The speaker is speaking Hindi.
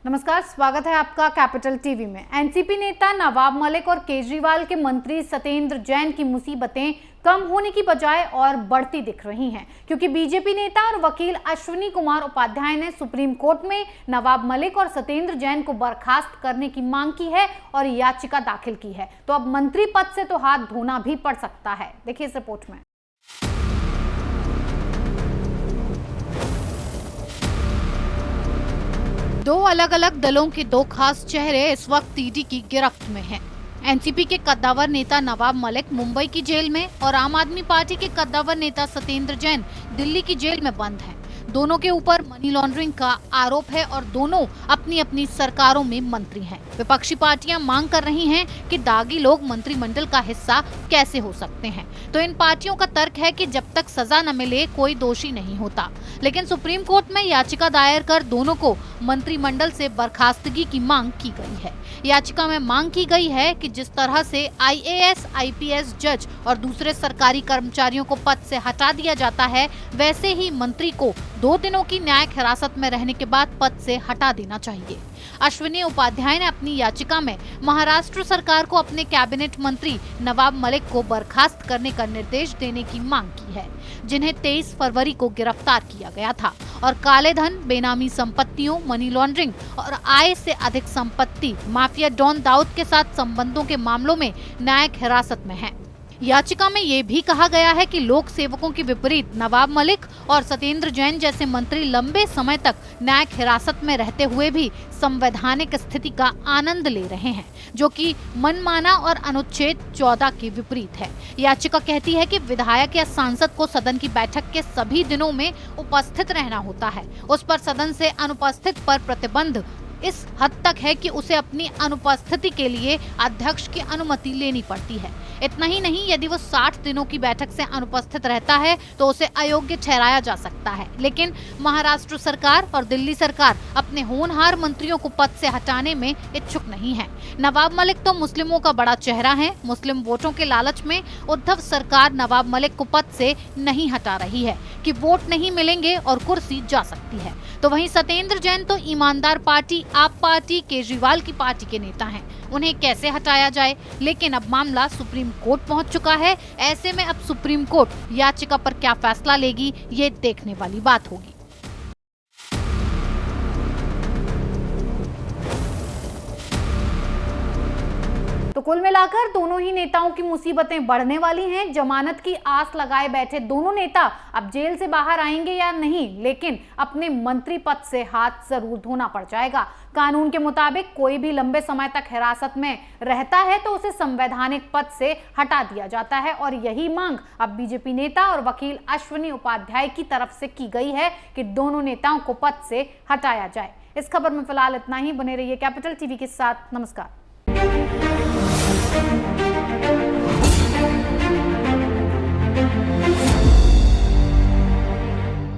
नमस्कार, स्वागत है आपका कैपिटल टीवी में। एनसीपी नेता नवाब मलिक और केजरीवाल के मंत्री सत्येंद्र जैन की मुसीबतें कम होने की बजाय और बढ़ती दिख रही हैं, क्योंकि बीजेपी नेता और वकील अश्विनी कुमार उपाध्याय ने सुप्रीम कोर्ट में नवाब मलिक और सत्येंद्र जैन को बर्खास्त करने की मांग की है और याचिका दाखिल की है। तो अब मंत्री पद से तो हाथ धोना भी पड़ सकता है। देखिए इस रिपोर्ट में। दो अलग अलग दलों के दो खास चेहरे इस वक्त ईडी की गिरफ्त में हैं। एनसीपी के कद्दावर नेता नवाब मलिक मुंबई की जेल में और आम आदमी पार्टी के कद्दावर नेता सत्येंद्र जैन दिल्ली की जेल में बंद हैं। दोनों के ऊपर मनी लॉन्ड्रिंग का आरोप है और दोनों अपनी अपनी सरकारों में मंत्री हैं। विपक्षी पार्टियां मांग कर रही हैं कि दागी लोग मंत्रिमंडल का हिस्सा कैसे हो सकते हैं। तो इन पार्टियों का तर्क है कि जब तक सजा न मिले कोई दोषी नहीं होता। लेकिन सुप्रीम कोर्ट में याचिका दायर कर दोनों को मंत्रिमंडल से बर्खास्तगी की मांग की गई है। याचिका में मांग की गई है कि जिस तरह से आईएएस, आईपीएस जज और दूसरे सरकारी कर्मचारियों को पद से हटा दिया जाता है, वैसे ही मंत्री को 2 दिनों की न्यायिक हिरासत में रहने के बाद पद से हटा देना चाहिए। अश्विनी उपाध्याय ने अपनी याचिका में महाराष्ट्र सरकार को अपने कैबिनेट मंत्री नवाब मलिक को बर्खास्त करने का निर्देश देने की मांग की है, जिन्हें 23 फरवरी को गिरफ्तार किया गया था और काले धन, बेनामी संपत्तियों, मनी लॉन्ड्रिंग और आय से अधिक संपत्ति माफिया डॉन दाऊद के साथ संबंधों के मामलों में न्यायिक हिरासत में है। याचिका में ये भी कहा गया है कि लोक सेवकों के विपरीत नवाब मलिक और सत्येंद्र जैन जैसे मंत्री लंबे समय तक न्यायिक हिरासत में रहते हुए भी संवैधानिक स्थिति का आनंद ले रहे हैं, जो कि मनमाना और अनुच्छेद 14 के विपरीत है। याचिका कहती है कि विधायक या सांसद को सदन की बैठक के सभी दिनों में उपस्थित रहना होता है। उस पर सदन से अनुपस्थित पर प्रतिबंध इस हद तक है कि उसे अपनी अनुपस्थिति के लिए अध्यक्ष की अनुमति लेनी पड़ती है। इतना ही नहीं, यदि वो 60 दिनों की बैठक से अनुपस्थित रहता है तो उसे अयोग्य ठहराया जा सकता है। लेकिन महाराष्ट्र सरकार और दिल्ली सरकार अपने होनहार मंत्रियों को पद से हटाने में इच्छुक नहीं है। नवाब मलिक तो मुस्लिमों का बड़ा चेहरा है। मुस्लिम वोटों के लालच में उद्धव सरकार नवाब मलिक को पद से नहीं हटा रही है कि वोट नहीं मिलेंगे और कुर्सी जा सकती है। तो वहीं सत्येंद्र जैन तो ईमानदार पार्टी, आप पार्टी, केजरीवाल की पार्टी के नेता हैं। उन्हें कैसे हटाया जाए? लेकिन अब मामला सुप्रीम कोर्ट पहुंच चुका है। ऐसे में अब सुप्रीम कोर्ट याचिका पर क्या फैसला लेगी, ये देखने वाली बात होगी। तो कुल मिलाकर दोनों ही नेताओं की मुसीबतें बढ़ने वाली हैं। जमानत की आस लगाए बैठे दोनों नेता अब जेल से बाहर आएंगे या नहीं, लेकिन अपने मंत्री पद से हाथ जरूर धोना पड़ जाएगा। कानून के मुताबिक कोई भी लंबे समय तक हिरासत में रहता है तो उसे संवैधानिक पद से हटा दिया जाता है और यही मांग अब बीजेपी नेता और वकील अश्विनी उपाध्याय की तरफ से की गई है कि दोनों नेताओं को पद से हटाया जाए। इस खबर में फिलहाल इतना ही। बने रहिए कैपिटल टीवी के साथ। नमस्कार। Thank you.